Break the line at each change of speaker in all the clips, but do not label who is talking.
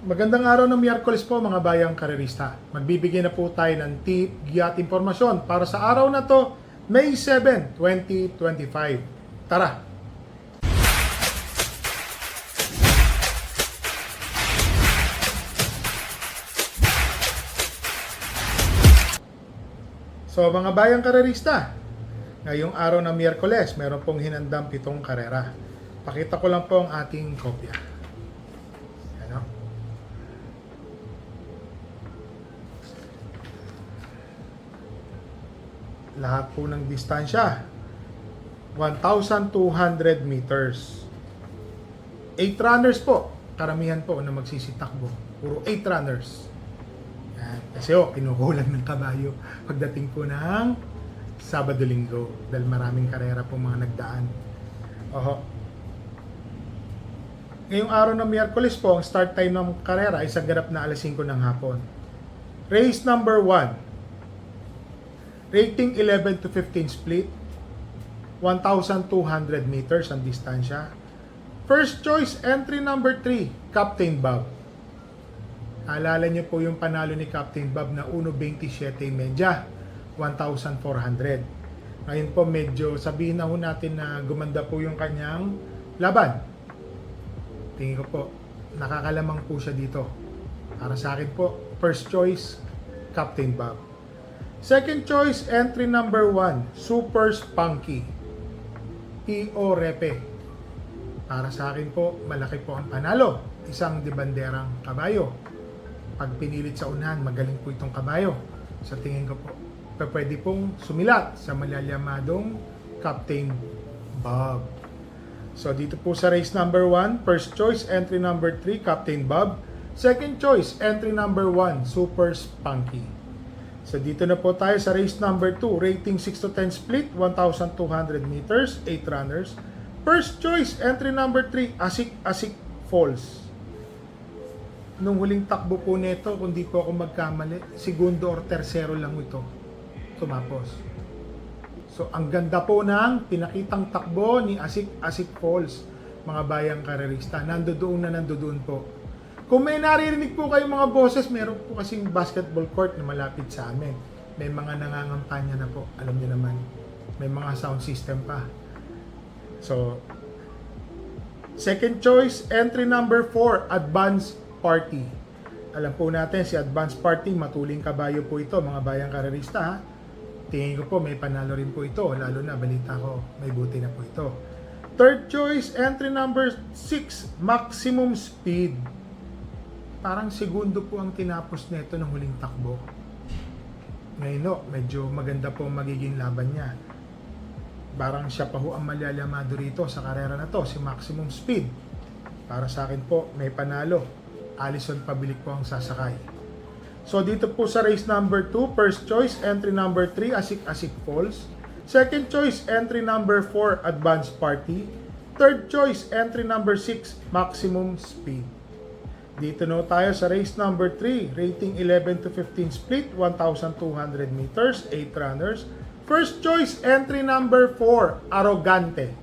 Magandang araw ng Miyerkules po mga bayang karerista. Magbibigay na po tayo ng tip, giya at impormasyon para sa araw na to, May 7, 2025. Tara! So mga bayang karerista, ngayong araw ng Miyerkules, meron pong hinandang 7 karera. Pakita ko lang po ang ating kopya. Ano? Lahat po ng distansya 1,200 meters. 8 runners po, karamihan po na magsisitakbo. Puro 8 runners. Yan. Kasi kinukulang ng kabayo pagdating po ng Sabado-Linggo dahil maraming karera po mga nagdaan. Ngayong araw ng Miyerkules po, ang start time ng karera ay sa ganap na alas 5 ng hapon. Race number 1. Rating 11 to 15 split. 1,200 meters ang distansya. First choice, entry number 3, Captain Bob. Alala niyo po yung panalo ni Captain Bob na 1.27 medya, 1,400. Ngayon po medyo sabihin na ho natin na gumanda po yung kanyang laban. Tingin ko po, nakakalamang po siya dito. Para sa akin po, first choice, Captain Bob. Second choice, entry number 1, Super Spunky. P.O. Repe. Para sa akin po, malaki po ang panalo. Isang debanderang kabayo. Pag pinilit sa unahan, magaling po itong kabayo. Sa tingin ko po, pwede pong sumilat sa malalamadong Captain Bob. So dito po sa race number 1, first choice, entry number 3, Captain Bob. Second choice, entry number 1, Super Spunky. So dito na po tayo sa race number 2, rating 6 to 10 split, 1,200 meters, 8 runners. First choice, entry number 3, Asik Falls. Nung huling takbo po nito, kung di po ako magkamali, segundo or tersero lang ito tumapos. So ang ganda po ng pinakitang takbo ni Asik Falls, mga bayang karerista. Nandoon po. Kung may naririnig po kayong mga boses, meron po kasing basketball court na malapit sa amin. May mga nangangampanya na po, alam niyo naman. May mga sound system pa. So, second choice, entry number 4, Advance Party. Alam po natin, si Advance Party, matuling kabayo po ito, mga bayang karerista ha. Tingin ko po, may panalo rin po ito, lalo na balita ko, may buti na po ito. Third choice, entry number 6, Maximum Speed. Parang segundo po ang tinapos nito ng huling takbo. Ngayon medyo maganda po magiging laban niya. Parang siya pa ho ang malyalamado rito sa karera na to, si Maximum Speed. Para sa akin po, may panalo. Alison Pabilik po ang sasakay. So dito po sa race number 2, first choice, entry number 3, Asik Falls. Second choice, entry number 4, Advance Party. Third choice, entry number 6, Maximum Speed. Dito na tayo sa race number 3, rating 11 to 15 split, 1,200 meters, 8 runners. First choice, entry number 4, Arrogante.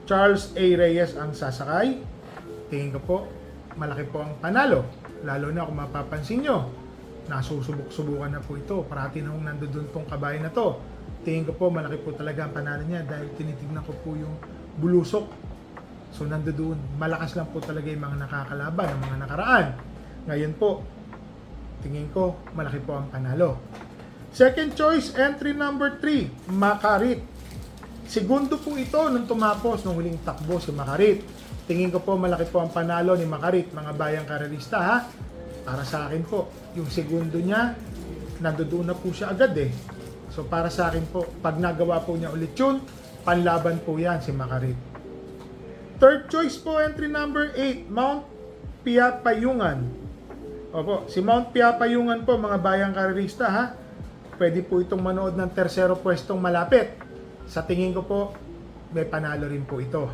Charles A. Reyes ang sasakay. Tingin ko po, malaki po ang panalo. Lalo na kung mapapansin nyo, nasusubok-subukan na po ito. Parati na kung nandoon tong kabayo na to. Tingin ko po, malaki po talaga ang panalo niya dahil tinitignan ko po yung bulusok. So nandoon, malakas lang po talaga yung mga nakakalaban, ang mga nakaraan. Ngayon po, tingin ko, malaki po ang panalo. Second choice, entry number 3, Makarit. Segundo po ito nung tumapos nung huling takbo si Makarit. Tingin ko po, malaki po ang panalo ni Makarit, mga bayang karerista ha. Para sa akin po, yung segundo niya, nandoon na po siya agad eh. So para sa akin po, pag nagawa po niya ulit yun, panlaban po yan si Makarit. Third choice po, entry number 8, Mount Piapayungan. Opo, si Mount Piapayungan po, mga bayang karerista ha. Pwede po itong manood ng tersero pwestong malapit. Sa tingin ko po, may panalo rin po ito.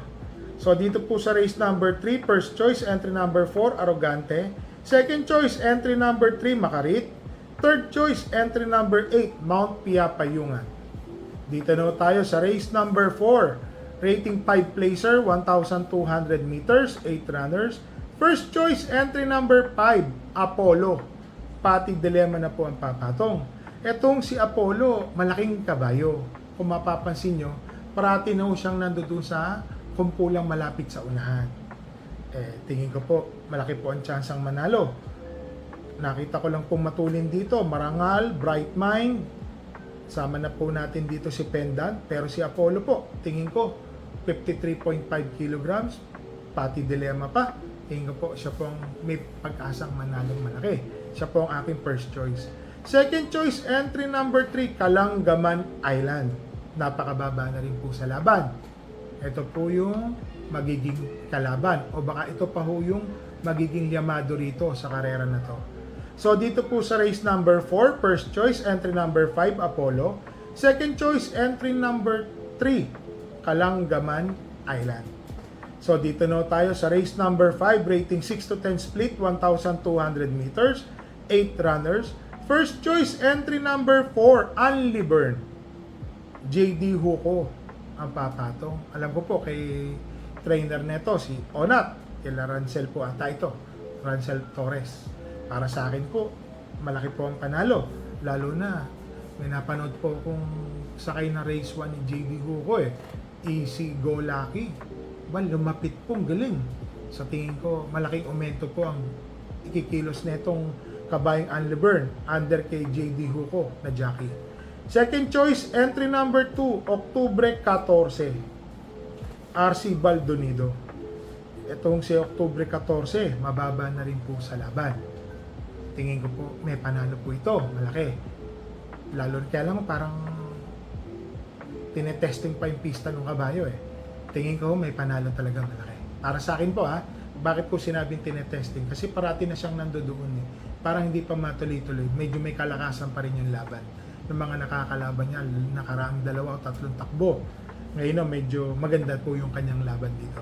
So dito po sa race number 3, first choice, entry number 4, Arrogante. Second choice, entry number 3, Makarit. Third choice, entry number 8, Mount Piapayungan. Dito na tayo sa race number 4, rating 5 placer, 1,200 meters, 8 runners. First choice, entry number 5, Apollo. Pati dilemma na po ang papatong. Etong si Apollo, malaking kabayo. Kung mapapansin nyo, parati na siyang nandoon sa kumpulang malapit sa unahan. Tingin ko po, malaki po ang tsansang manalo. Nakita ko lang pong matulin dito, Marangal, Bright Mind. Sama na po natin dito si Pendant, pero si Apollo po, tingin ko, 53.5 kilograms, pati dilemma pa. Tingin ko po, siya pong may pag-asang manalong malaki. Siya po ang aking first choice. Second choice, entry number 3, Kalangaman Island. Napakababa na rin po sa laban. Ito po yung magiging kalaban, o baka ito pa ho yung magiging yamado rito sa karera na to. So dito po sa race number 4, first choice, entry number 5, Apollo. Second choice, entry number 3, Kalangaman Island. So dito na tayo sa race number 5, rating 6 to 10 split, 1,200 meters, 8 runners. First choice, entry number 4, Unliburn. JD Huko ang papatong. Alam ko po kay trainer neto, si Onat, kila Rancel po ata ito, Rancel Torres. Para sa akin po, malaki po ang panalo. Lalo na, may napanood po kung sakay na race 1 ni JD Huko Easy Go Lucky. Lumapit pong galing. Sa tingin ko, malaking aumento po ang ikikilos netong kabayang Unliburn under kay JD Huko na jockey. Second choice, entry number 2, Oktubre 14, RC Baldonido. Itong si Oktubre 14, mababa na rin po sa laban. Tingin ko po, may panalo po ito, malaki. Lalo kaya lang parang tinetesting pa yung pista ng kabayo Tingin ko may panalo talaga malaki. Para sa akin po bakit ko sinabing tinetesting? Kasi parati na siyang nandoon Parang hindi pa matuloy-tuloy. Medyo may kalakasan pa rin yung laban. Yung mga nakakalaban niya, nakaraang 2 o 3 takbo. Ngayon medyo maganda po yung kanyang laban dito.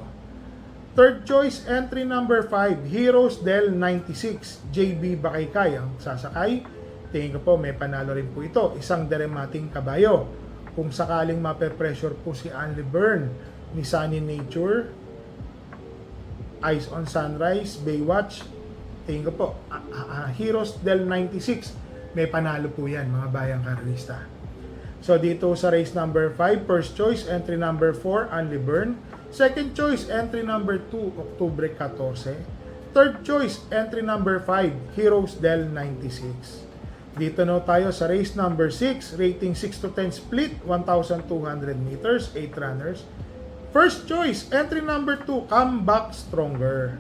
Third choice, entry number 5, Heroes del 96, JB Bakaykay ang sasakay. Tingin ko po may panalo rin po ito. Isang deremating kabayo. Kung sakaling mape-pressure po si Unliburn ni Sunny Nature, Eyes on Sunrise, Baywatch, tingin ko po, Heroes del 96, may panalo po yan, mga bayang karalista. So dito sa race number 5, first choice, entry number 4, Unliburn. Second choice, entry number 2, Oktubre 14. Third choice, entry number 5, Heroes del 96. Dito na tayo sa race number 6, rating 6 to 10 split, 1,200 meters, 8 runners. First choice, entry number 2, Comeback Stronger.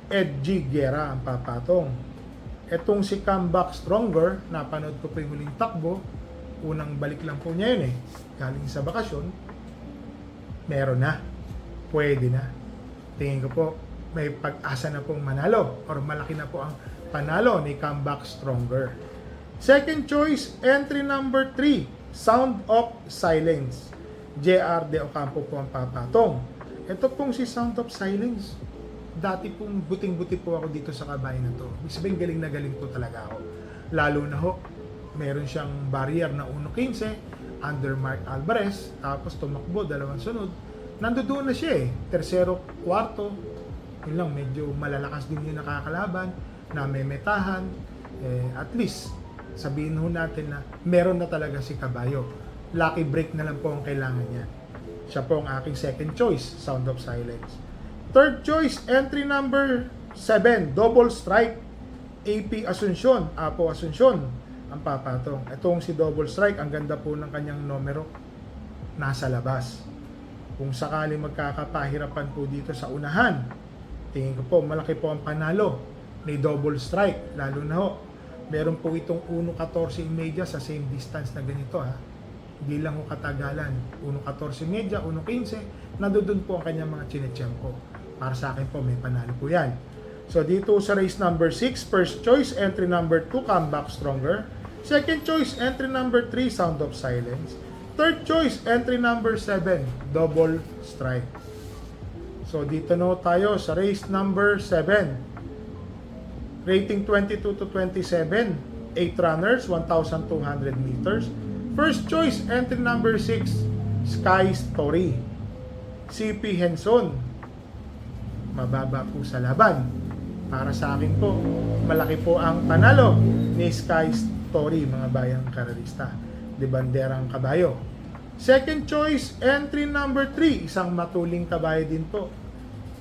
Edgy Guerra ang papatong. Etong si Comeback Stronger, napanood ko po yung huling takbo. Unang balik lang po niya yun galing sa bakasyon. Meron na. Pwede na. Tingin ko po, may pag-asa na pong manalo or malaki na po ang panalo ni Comeback Stronger. Second choice, entry number 3, Sound of Silence. JR De Ocampo po ang papatong. Ito pong si Sound of Silence. Dati pong buting-buti po ako dito sa kabayan na to. Ibig sabihin, galing na galing po talaga ako. Lalo na meron siyang barrier na 1.15 under Mark Alvarez, tapos tumakbo, 2 sunod. Nandoon na siya Tercero, kwarto. Yun lang, medyo malalakas din yung nakakalaban, na may metahan. At least, sabihin natin na meron na talaga si kabayo. Lucky break na lang po ang kailangan niya. Siya po ang aking second choice, Sound of Silence. Third choice, entry number 7, Double Strike, AP Asuncion, Apo Asuncion ang papatong. Itong si Double Strike, ang ganda po ng kanyang numero, nasa labas. Kung sakali magkakapahirapan po dito sa unahan, tingin ko po malaki po ang panalo ni Double Strike. Lalo na meron po itong 1.14 sa same distance na ganito Hindi lang katagalan. 1.14, 1.15, nandoon po ang kanyang mga chinechempo. Para sa akin po, may panalo po yan. So dito sa race number 6, first choice, entry number 2, Comeback Stronger. Second choice, entry number 3, Sound of Silence. Third choice, entry number 7, Double Strike. So dito na tayo sa race number 7. Rating 22 to 27, 8 runners, 1,200 meters. First choice, entry number 6, Sky Story. CP Henson. mababa po sa laban. Para sa akin po, malaki po ang panalo ni Sky Story, mga bayang karerista. De Banderang Kabayo. Second choice, entry number 3, isang matuling kabayo din po.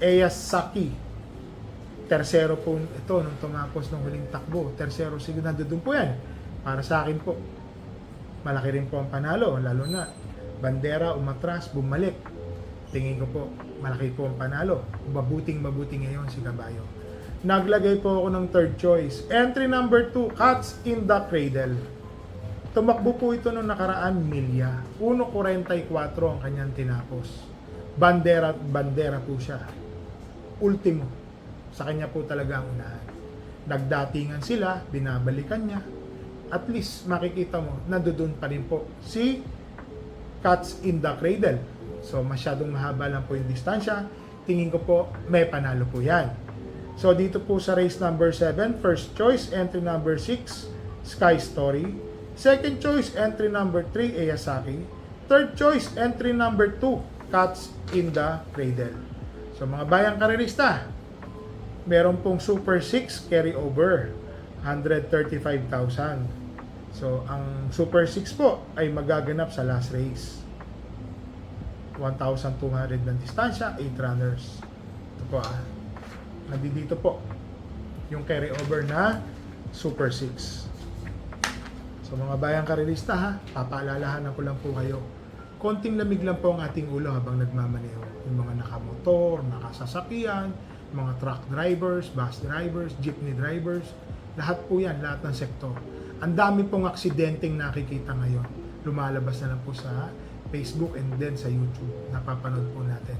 Eyasaki. Tersero po ito nung tumapos ng huling takbo. Tersero sigurado doon po yan. Para sa akin po, malaki rin po ang panalo, lalo na Bandera umatras, bumalik. Tingin ko po, malaki po ang panalo. Mabuting ngayon si Kabayo. Naglagay po ako ng third choice. Entry number 2, Cats in the Cradle. Tumakbo po ito nung nakaraan milya. 1.44 ang kanyang tinapos. Bandera po siya. Ultimo. Sa kanya po talaga ang unahan. Nagdatingan sila, binabalikan niya. At least makikita mo, nandoon pa rin po si Cats in the Cradle. So masyadong mahaba lang po yung distansya. Tingin ko po may panalo po yan. So dito po sa race number 7, first choice, entry number 6, Sky Story. Second choice, entry number 3, Eyasaki. Third choice, entry number 2, Cats in the Cradle. So mga bayang karerista, meron pong Super 6 carryover, 135,000. So ang Super 6 po ay magaganap sa last race. 1,200 ng distansya, 8 runners. Ito po nandito po yung carryover na Super 6. So mga bayang karerista papaalalahanan ko lang po kayo. Konting lamig lang po ang ating ulo habang nagmamaneho. Yung mga nakamotor, nakasasakyan, mga truck drivers, bus drivers, jeepney drivers, lahat po yan, lahat ng sektor. Ang dami pong aksidenteng nakikita ngayon. Lumalabas na lang po sa Facebook and then sa YouTube. Napapanood po natin.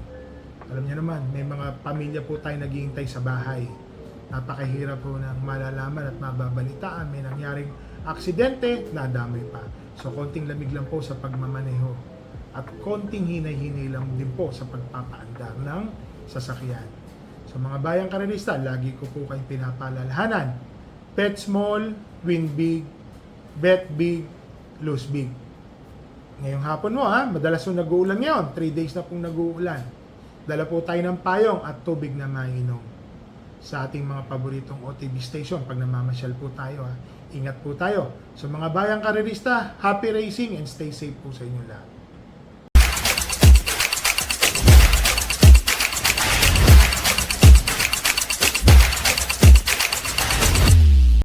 Alam niyo naman, may mga pamilya po tayo naghihintay sa bahay. Napakahirap po ng malalaman at mababalitaan. May nangyaring aksidente, nadamay pa. So, konting lamig lang po sa pagmamaneho. At konting hinay-hinay lang din po sa pagpapaandar ng sasakyan. So, mga bayang karerista, lagi ko po kayong pinapaalalahanan. Bet small, win big, bet big, lose big. Ngayong hapon mo madalas yung nag-uulan ngayon. 3 days na pong nag-uulan. Dala po tayo ng payong at tubig na mainom sa ating mga paboritong OTV station pag namamasyal po tayo. Ingat po tayo. So mga bayang karerista, happy racing and stay safe po sa inyo lahat.